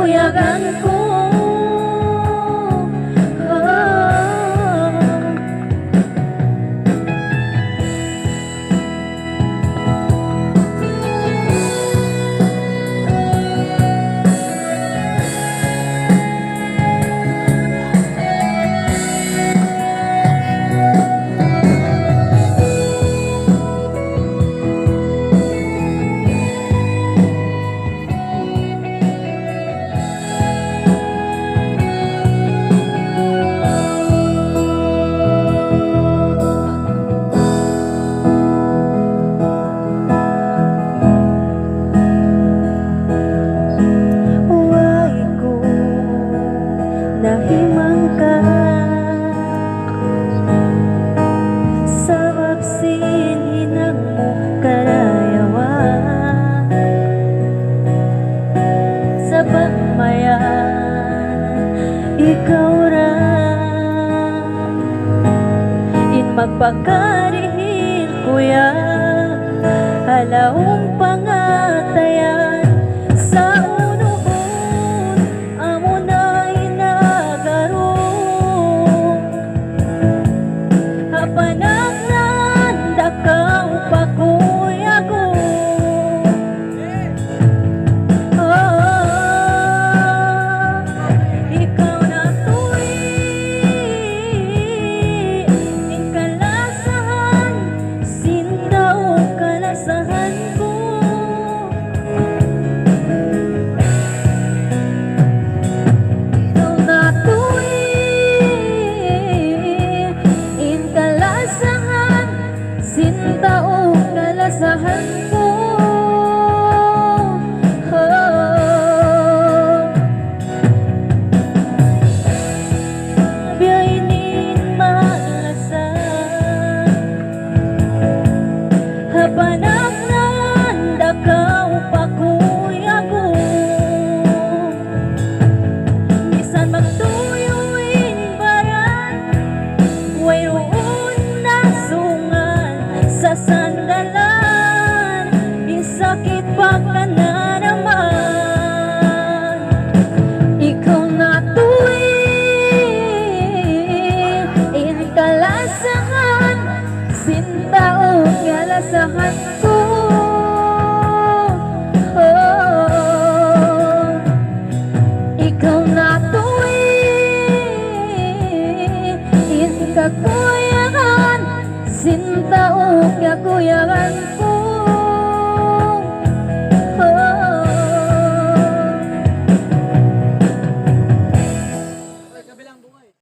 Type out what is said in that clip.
kakuyagan ko. Nahimang ka sa babsin, hinang mo karayawan sa pagmayan, ikaw ra in magpakarihil kuya halaong pangatayan sa panagnan dakaw pakuyago. Ikaw na tuwi in kalasahan, sindaw kalasahan ko. Ikaw na tuwi in kalasahan, sindaw kalasahan ko. Biyainin malasan hapanagnan dakaw pakuyago. Bisan magtuyuin baran wayroon na sungan sa sandalan, isakit pa ka na naman. Ikaw na tuwing in kalasahan, sindaw kalasahan ko. Ikaw na tuwing in kakuyagan, sindaw kakuyagan ko. Kabilang bungay.